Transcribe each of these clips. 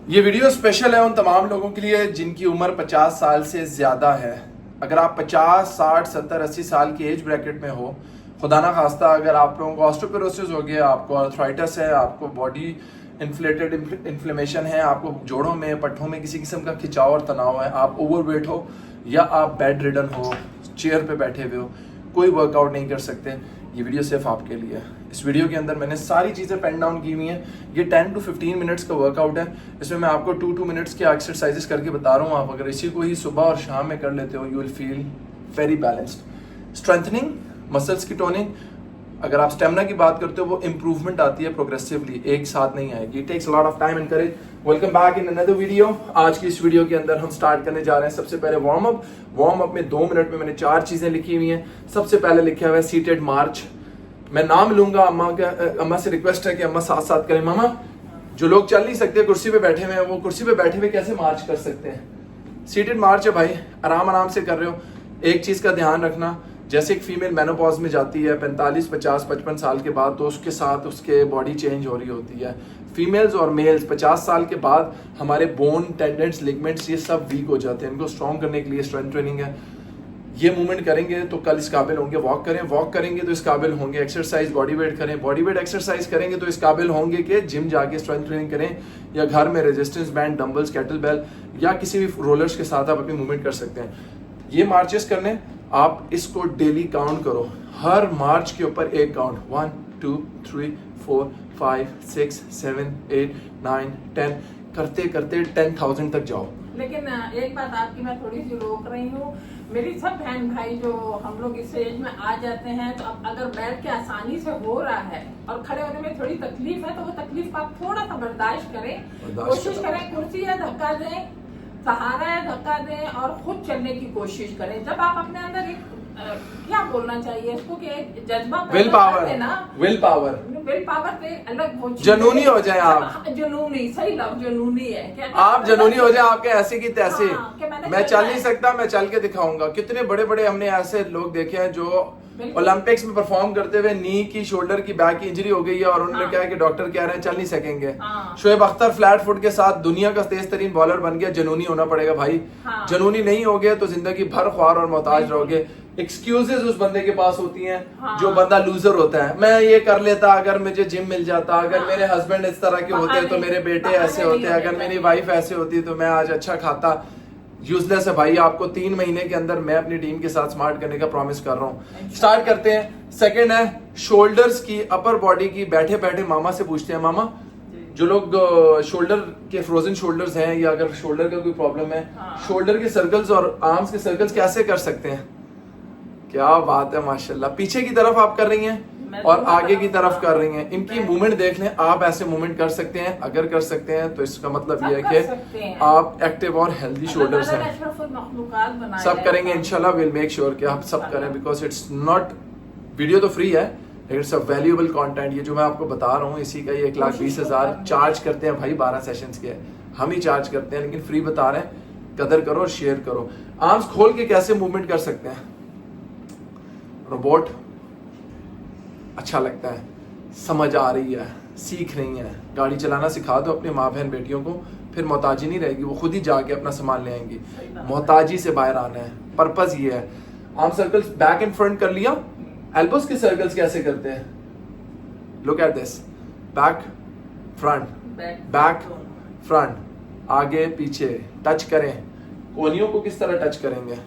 ये video special है उन तमाम लोगों के लिए जिनकी उम्र 50 साल से ज़्यादा है। अगर आप 50, 60, 70, 80 साल की एज ब्रैकेट में हो, खुदा ना खास्ता अगर आप लोगों को ऑस्टियोपोरोसिस हो गया, आपको आर्थराइटिस है, आपको बॉडी इन्फ्लेटेड इन्फ्लेमेशन है, आपको जोड़ों में पट्ठों में किसी किस्म का खिंचाव और तनाव है, आप ओवरवेट हो या आप बेड रिडन हो, चेयर पे बैठे हुए हो, कोई वर्कआउट नहीं कर सकते, ये वीडियो सिर्फ आपके लिए है। इस वीडियो के अंदर मैंने सारी चीज़ें पेन डाउन की हुई हैं। ये 10 to 15 मिनट्स का वर्कआउट है। इसमें मैं आपको 2 मिनट्स के एक्सरसाइजेस करके बता रहा हूँ। आप अगर इसी को ही सुबह और शाम में कर लेते हो, you will feel very balanced. Strengthening, muscles की टोनिंग, अगर आप स्टेमिना की बात करते हो, वो इंप्रूवमेंट आती है प्रोग्रेसिवली, एक साथ नहीं आएगी। It takes a lot of time and courage. Welcome back in another video. आज की इस वीडियो के अंदर हम स्टार्ट करने जा रहे हैं सबसे पहले वार्म अप में 2 मिनट में मैंने 4 चीजें लिखी हुई हैं। सबसे पहले लिखा हुआ है सीटेड मार्च। मैं नाम लूंगा, अम्मा से रिक्वेस्ट है कि अम्मा साथ साथ करें। मामा, जो लोग चल नहीं सकते, कुर्सी पे बैठे हुए हैं, वो कुर्सी पे बैठे हुए कैसे मार्च कर सकते हैं? सीटेड मार्च है भाई, आराम आराम से कर रहे हो। एक चीज का ध्यान रखना, जैसे एक फीमेल मेनोपॉज में जाती है 45, 50, 55 साल के बाद, तो उसके साथ उसके बॉडी चेंज हो रही होती है। फीमेल्स और मेल्स 50 साल के बाद हमारे बोन, टेंडेंट्स, लिगमेंट्स ये सब वीक हो जाते हैं। इनको स्ट्रॉन्ग करने के लिए स्ट्रेंथ ट्रेनिंग है। ये मूवमेंट करेंगे तो कल इस काबिल होंगे। वॉक करेंगे तो इस काबिल होंगे। एक्सरसाइज बॉडी वेट करें, बॉडी वेट एक्सरसाइज करेंगे तो इस काबिल होंगे कि जिम जाके स्ट्रेंथ ट्रेनिंग करें, या घर में resistance band, dumbbells, kettlebell या किसी भी रोलर्स के साथ आप अपनी मूवमेंट कर सकते हैं। ये मार्चेस करने, आप इसको डेली काउंट करो। हर मार्च के ऊपर एक काउंट, 1 2 3 4 5 6 7 8 9 10 करते करते 10,000 तक जाओ। लेकिन एक बात आपकी मैं थोड़ी सी रोक रही हूँ। मेरी सब बहन भाई जो हम लोग इस एज में आ जाते हैं, तो अब अगर बैठ के आसानी से हो रहा है और खड़े होने में थोड़ी तकलीफ है, तो वो तकलीफ को आप थोड़ा सा बर्दाश्त करें। कोशिश करें, कुर्सी है धक्का दें, सहारा है धक्का दें और खुद चलने की कोशिश करें। जब आप अपने अंदर एक क्या बोलना चाहिए इसको कि एक जज्बा, विल पावर से अलग हो, जुनूनी हो जाए आप। जुनूनी, सही लफ्ज जुनूनी है। आप जुनूनी हो जाए, आपके ऐसे की तैसे। हाँ, मैं चल नहीं सकता, मैं चल के दिखाऊंगा। कितने बड़े बड़े हमने ऐसे लोग देखे हैं जो ओलंपिक्स में परफॉर्म करते हुए नी की, शोल्डर की, बैक की इंजरी हो गई है और उन्होंने क्या है कि डॉक्टर कह रहे हैं चल नहीं सकेंगे। शोएब अख्तर फ्लैट फुट के साथ दुनिया का तेज तरीन बॉलर बन गया। जुनूनी होना पड़ेगा भाई। जुनूनी नहीं हो गया तो जिंदगी भर ख्वार और मोहताज रहोगे। एक्सक्यूजेस उस बंदे के पास होती हैं जो बंदा लूजर होता है। मैं ये कर लेता, अगर मुझे जिम मिल जाता, अगर मेरे हस्बैंड इस तरह के होते तो मेरे बेटे ऐसे होते, अगर मेरी वाइफ ऐसे होती तो मैं आज अच्छा खाता। यूजलेस है भाई। आपको 3 महीने के अंदर मैं अपनी टीम के साथ स्मार्ट करने का प्रॉमिस कर रहा हूँ। स्टार्ट करते हैं। सेकंड है शोल्डर्स की, अपर बॉडी की। बैठे बैठे मामा से पूछते हैं, मामा जो लोग शोल्डर के फ्रोजन शोल्डर्स हैं, या अगर शोल्डर का कोई प्रॉब्लम है, शोल्डर के सर्कल्स और आर्म्स के सर्कल्स कैसे कर सकते हैं? क्या बात है, माशाल्लाह। पीछे की तरफ आप कर रही हैं और आगे की तरफ कर रही हैं। इनकी मूवमेंट देख लें। आप ऐसे मूवमेंट कर सकते हैं। अगर कर सकते हैं तो इसका मतलब ये है कि आप एक्टिव और हेल्दी शोल्डर्स हैं। सब करेंगे इंशाल्लाह। विल मेक श्योर कि आप सब करें, बिकॉज इट्स नॉट, वीडियो तो फ्री है, इट्स अ वैल्यूएबल कंटेंट। ये जो मैं आपको बता रहा हूँ, इसी का ये 1,20,000 चार्ज करते हैं भाई। 12 सेशंस के हम ही चार्ज करते हैं, लेकिन फ्री बता रहे हैं। कदर करो और शेयर करो। आर्म्स खोल के कैसे मूवमेंट कर सकते हैं? रोबोट अच्छा लगता है, समझ आ रही है, सीख रही है। गाड़ी चलाना सिखा दो अपने माँ बहन बेटियों को, फिर मोहताजी नहीं रहेगी। वो खुद ही जाके अपना सामान ले आएंगी। मोहताजी से बाहर आना है, पर्पस ये है। Arm circles back and front कर लिया। एल्बोस के सर्कल्स कैसे करते हैं? Look at this, back front, back front, आगे पीछे टच करें। कोहनियों को किस तरह टच करेंगे?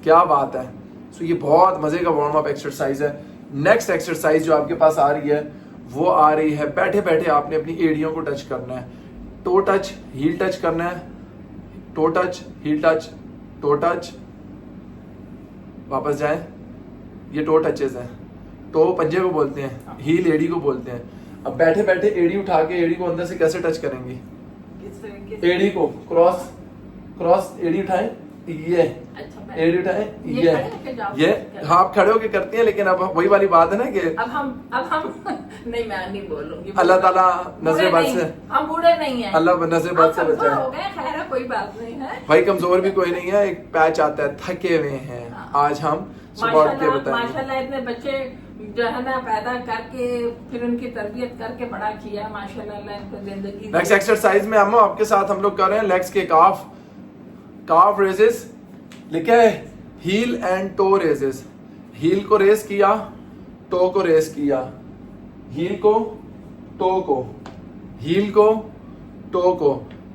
क्या बात है। सो ये बहुत मजे का वार्म अप एक्सरसाइज है। नेक्स्ट एक्सरसाइज जो आपके पास आ रही है, वो आ रही है बैठे बैठे आपने अपनी एड़ियों को टच करना है। टो टच, हील टच करना है। Toe touch, heel touch, toe touch, वापस जाएं। ये टो टचेस हैं। टो पंजे को बोलते हैं, हील एड़ी को बोलते हैं। अब बैठे बैठे एड़ी उठा के एड़ी को अंदर से कैसे टच करेंगी? एड़ी को क्रॉस क्रॉस, एड़ी उठाएं, ये एड़ी उठाएं, ये हाँ आप खड़े होके करती हैं। लेकिन अब वही वाली बात है ना कि अब हम नहीं, मैं नहीं बोलूंगी। अल्लाह ताला नजर बद से, हम बूढ़े नहीं हैं, अल्लाह नजर बद से बचाए। हो गए, खैर कोई बात नहीं है भाई। कमजोर भी कोई नहीं है। एक पैच आता है, थके हुए हैं, आज हम सपोर्ट के बताएंगे। माशाल्लाह इतने बच्चे जो है ना पैदा करके फिर उनकी तरबियत करके बड़ा किया माशाल्लाह, अल्लाह इनको जिंदगी नेक्स्ट एक्सरसाइज में अम्मा आपके साथ हम लोग कर रहे हैं लेग्स के काफ रेजेस। लिखा है heel and toe raises. Heel को रेस किया, टो को रेस किया, हील को टो को, हील को टो को।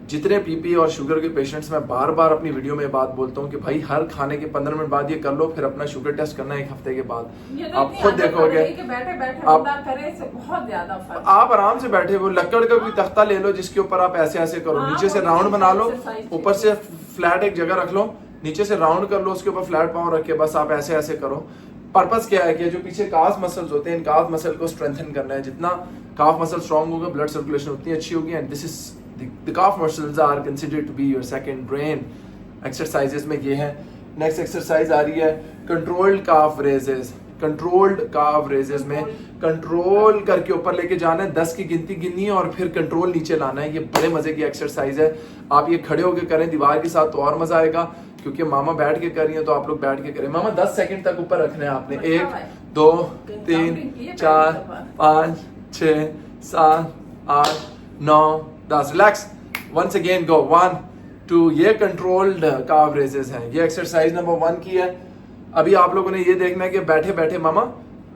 जितने पीपी और शुगर के पेशेंट्स, मैं बार बार अपनी वीडियो में बात बोलता हूँ कि भाई हर खाने के 15 मिनट बाद ये कर लो, फिर अपना शुगर टेस्ट करना एक हफ्ते के बाद। तो आप खुद देखोगे बैठे बैठे आप करे से बहुत ज्यादा फर्क। आप आराम से बैठे हो, लकड़ का कोई तख्ता ले लो जिसके ऊपर आप ऐसे ऐसे करो, नीचे से राउंड बना लो, ऊपर से फ्लैट एक जगह रख लो, नीचे से राउंड कर लो, उसके ऊपर फ्लैट पाँव रख के बस आप ऐसे ऐसे करो। पर्पस क्या है कि जो पीछे काफ मसल्स होते हैं, इन काफ मसल को स्ट्रेंथन करना है। जितना काफ मसल स्ट्रांग होगा, ब्लड सर्कुलेशन उतनी अच्छी होगी। And this is the calf muscles are considered to be your second brain। Exercises में ये है। नेक्स्ट एक्सरसाइज आ रही है कंट्रोल्ड काफ रेजेस। कंट्रोल्ड काफ रेजेस में कंट्रोल करके ऊपर लेके जाना है, 10 की गिनती गिननी है और फिर कंट्रोल नीचे लाना है। ये बड़े मजे की एक्सरसाइज है। आप ये खड़े होकर करें दीवार के साथ तो और मजा आएगा, क्योंकि मामा बैठ के कर रही है तो आप लोग बैठ के करें। मामा 10 सेकंड तक ऊपर रखना है आपने। 1 2 3 4 5 6 7 8 9 10। Relax, once again go 1 2। ये कंट्रोल्ड काफ रेजेस हैं। ये एक्सरसाइज नंबर 1 की है। अभी आप लोगों ने ये देखना है कि बैठे बैठे मामा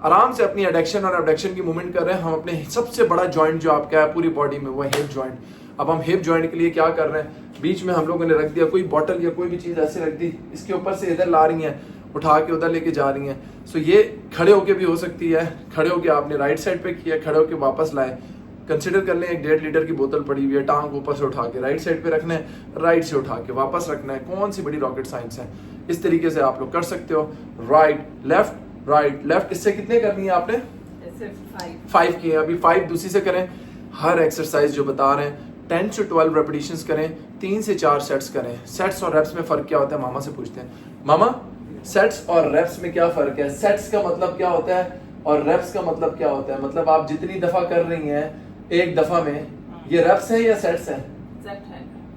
आराम से अपनी एडक्शन और एबडक्शन की मूवमेंट कर रहे हैं। हम अपने सबसे बड़ा जॉइंट जो आपका है पूरी बॉडी में, वो है हिप जॉइंट। अब हम हिप जॉइंट के लिए क्या कर रहे हैं, बीच में हम लोगों ने रख दिया कोई बॉटल या कोई भी चीज ऐसे रख दी, इसके ऊपर से इधर ला रही हैं, उठा के उधर लेके जा रही हैं। सो ये खड़े होके भी हो सकती है। खड़े होके आपने राइट साइड पे किया, खड़े होके वापस लाए। कंसिडर कर लें 1.5 लीटर की बोतल पड़ी हुई है, टांग ऊपर से उठा के राइट साइड पे रखना है, राइट से उठा के वापस रखना है। कौन सी बड़ी रॉकेट साइंस है। इस तरीके से आप लोग कर सकते हो। Right left. इससे कितने करनी है आपने? 5 किए। अभी 5 दूसरी से करें। हर एक्सरसाइज जो बता रहे हैं 10 से 12 रेपिटेशंस करें, 3 से 4 सेट्स करें। सेट्स और रेप्स में फर्क क्या होता है मामा से पूछते हैं। मामा सेट्स और रेप्स में क्या फर्क है? सेट्स का मतलब क्या होता है और रेप्स का मतलब क्या होता है? मतलब आप जितनी दफा कर रही हैं एक दफा में, ये रेप्स है या सेट्स हैं?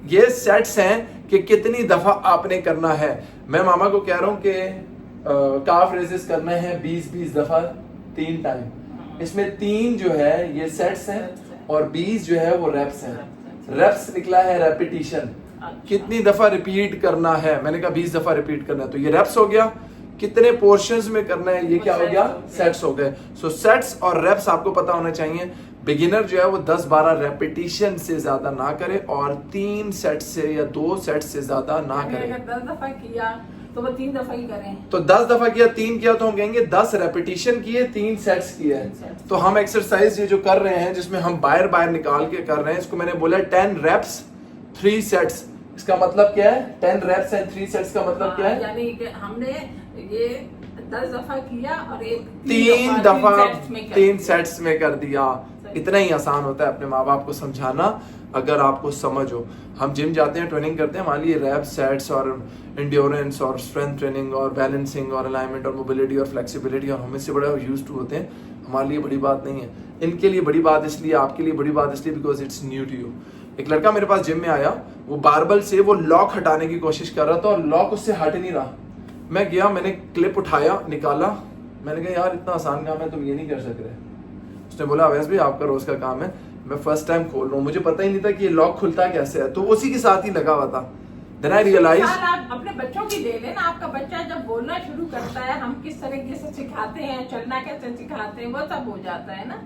ये सेट्स हैं कि कितनी दफा आपने करना है। मैं मामा को कह रहा हूं कि काफ रेजेस करना है 20 दफा 3 टाइम। इसमें 3 जो है ये सेट्स हैं और 20 जो है वो रेप्स हैं। रेप्स निकला है रेपिटेशन, कितनी दफा रिपीट करना है। मैंने कहा 20 दफा रिपीट करना है, तो ये रेप्स हो गया। कितने पोर्शंस में करना है, ये क्या हो गया? सेट्स हो गए। सो सेट्स और रेप्स आपको पता होना चाहिए। बिगिनर जो है वो 10-12 रेपिटेशन से ज्यादा ना करे और 3 सेट से या 2 सेट से ज्यादा ना करे। 10 दफा किया तो वो 3 दफा ही करें। तो 10 दफा किया, 3 किया, तो हम कहेंगे 10 रेपिटेशन किए, 3 सेट्स किए। तो हम एक्सरसाइज ये जो कर रहे हैं जिसमें हम बाहर निकाल के कर रहे हैं, इसको मैंने बोला 10 रेप्स 3 सेट्स। इसका मतलब क्या है? 10 रेप्स एंड 3 सेट्स का मतलब क्या है? यानी कि हमने ये 10 दफा किया और 3 दफा 3 सेट्स में कर दिया। इतना ही आसान होता है अपने माँ बाप को समझाना, अगर आपको समझ हो। हम जिम जाते हैं, ट्रेनिंग करते हैं, हमारे लिए रैप्स, सेट्स और इंड्योरेंस और स्ट्रेंथ ट्रेनिंग और बैलेंसिंग और अलाइनमेंट और मोबिलिटी और फ्लेक्सिबिलिटी और हमें से बड़ा यूज टू होते हैं। हमारे लिए बड़ी बात नहीं है, इनके लिए बड़ी बात इसलिए, आपके लिए बड़ी बात इसलिए because it's new to you. एक लड़का मेरे पास जिम में आया, वो बारबल से वो लॉक हटाने की कोशिश कर रहा था और लॉक उससे हट नहीं रहा। मैं गया, मैंने क्लिप उठाया, निकाला, मैंने कहा यार इतना आसान काम है, तुम ये नहीं कर सक रहे। उसने बोला अवैस भाई आपका रोज का काम है, मैं फर्स्ट टाइम खोल रहा हूँ, मुझे पता ही नहीं था कि ये लॉक खुलता कैसे है। तो उसी के साथ ही लगा हुआ था। Then I realized, आप अपने बच्चों की ले लेना। आपका बच्चा जब बोलना शुरू करता है, हम किस तरीके से सिखाते हैं, चलना कैसे सिखाते हैं, वो सब हो जाता है ना।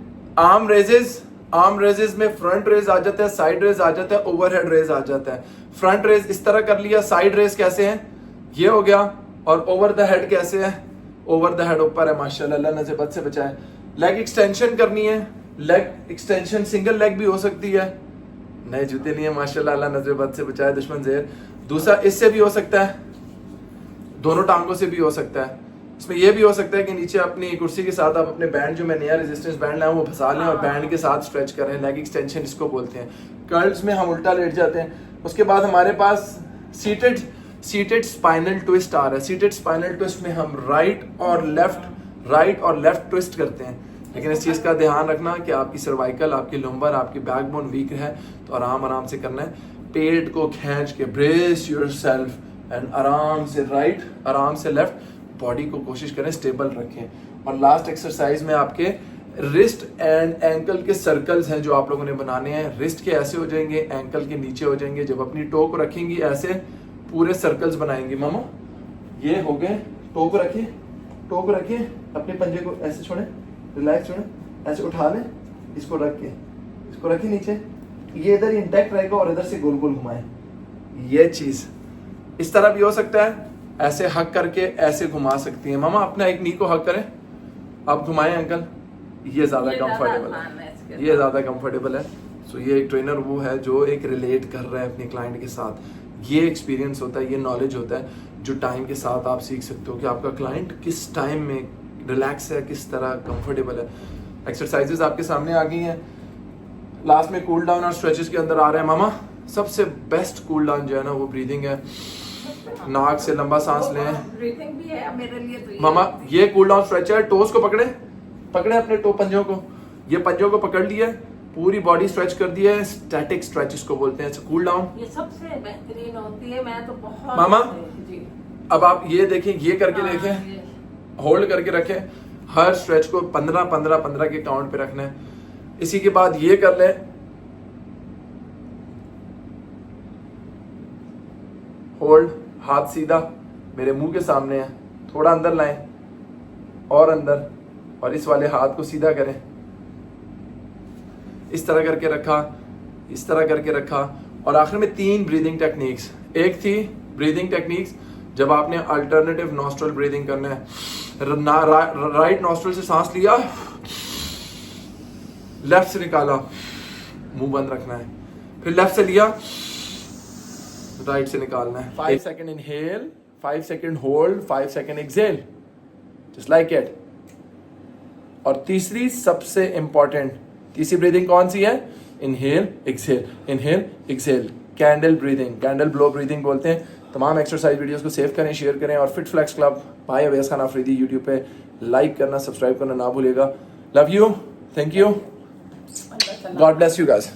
आर्म रेजेस में फ्रंट रेज आ जाता है, साइड रेज आ जाता है, ओवरहेड रेज आ जाता है। फ्रंट रेज इस तरह कर लिया, साइड रेज कैसे है, ये हो गया, और ओवर द हेड कैसे है, ओवर द हेड ऊपर है, माशाल्लाह, अल्लाह नज़र बद से बचाए। लेग एक्सटेंशन करनी है, लेग एक्सटेंशन सिंगल लेग भी हो सकती है, नए जूते नहीं है माशाल्लाह, अल्लाह नजर बद से बचाए, दुश्मन ज़ेर। दूसरा इससे भी हो सकता है, दोनों टांगों से भी हो सकता है। इसमें यह भी हो सकता है कि नीचे अपनी कुर्सी के साथ आप अपने बैंड, जो मैं नया रेजिस्टेंस बैंड लाया वो फंसा लें और बैंड के साथ स्ट्रेच करें। लेग एक्सटेंशन इसको बोलते हैं। कर्ल्स में हम उल्टा लेट जाते हैं। उसके बाद हमारे पास सीटेड स्पाइनल ट्विस्ट आ रहा है। सीटेड स्पाइनल ट्विस्ट में हम राइट और लेफ्ट ट्विस्ट करते हैं। लेकिन इस चीज का ध्यान रखना कि आपकी सर्वाइकल, आपकी लंबर, आपकी बैकबोन वीक है, तो आराम से करना है। पेट को खींच के ब्रेस योरसेल्फ एंड आराम से राइट, आराम से लेफ्ट, बॉडी को कोशिश करें स्टेबल रखें। और लास्ट एक्सरसाइज में आपके रिस्ट एंड एंकल के सर्कल्स हैं जो आप लोगों ने बनाने हैं। रिस्ट के ऐसे हो जाएंगे, एंकल के नीचे हो जाएंगे। जब अपनी टो को रखेंगी ऐसे पूरे सर्कल्स बनाएंगी। मामा ये हो गए, टो को रखिए, टो को रखिए, अपने पंजे को ऐसे छोड़े, रिलैक्स छोड़े, ऐसे उठा लें, इसको रख के इसको रखिए नीचे, ये इधर इंटैक्ट रहेगा और इधर से गोल गोल घुमाएं। ये चीज इस तरह भी हो सकता है, ऐसे हक करके ऐसे घुमा सकती है। मामा अपना एक नी को हक करें, आप घुमाएं अंकल, ये ज्यादा कंफर्टेबल है, ये ज्यादा कंफर्टेबल है। सो ये एक ट्रेनर वो है जो एक रिलेट कर रहा है अपने क्लाइंट के साथ। ये एक्सपीरियंस होता है, ये नॉलेज होता है जो टाइम के साथ आप सीख सकते हो कि आपका क्लाइंट किस टाइम में रिलैक्स है, किस तरह कंफर्टेबल है। एक्सरसाइजेस आपके सामने आ गई हैं। लास्ट में कूल डाउन और स्ट्रेचेस के अंदर आ रहे हैं। मामा सबसे बेस्ट कूल डाउन जो है ना वो ब्रीदिंग है। नाक से लंबा सांस लें। ब्रीथिंग भी है मेरे लिए तो। मामा ये कूल डाउन स्ट्रेच है। टोस को पकड़े, पकड़े अपने टो पंजों को, ये पंजों को पकड़ लिया, पूरी बॉडी स्ट्रेच कर दिया है। स्टैटिक स्ट्रेच इसको बोलते हैं। कूल डाउन ये सबसे बेहतरीन होती है। मैं तो बहुत मामा जी। अब आप ये देखें, ये करके देखें, होल्ड करके रखें। हर स्ट्रेच को 15-15-15 के काउंट पे रखना है। इसी के बाद ये कर लें, होल्ड, हाथ सीधा मेरे मुंह के सामने है, थोड़ा अंदर लाएं और अंदर, और इस वाले हाथ को सीधा करें। इस तरह करके रखा, इस तरह करके रखा। और आखिर में 3 ब्रीदिंग टेक्निक्स। एक थी ब्रीदिंग टेक्निक्स जब आपने अल्टरनेटिव नॉस्ट्रल ब्रीदिंग करना है। राइट नॉस्ट्रल से सांस लिया, लेफ्ट से निकाला, मुंह बंद रखना है। फिर लेफ्ट से लिया, राइट से निकालना है। 5 second inhale, 5 second hold, 5 second exhale, just like it. और तीसरी सबसे इंपॉर्टेंट, तीसरी ब्रीदिंग कौन सी है? Inhale exhale, inhale exhale, candle breathing, candle blow breathing बोलते हैं। तमाम एक्सरसाइज वीडियोस को सेव करें, शेयर करें और Fit Flex Club by Awais Khan Afridi YouTube पे लाइक करना, सब्सक्राइब करना ना भूलिएगा। Love you, thank you, God bless you guys.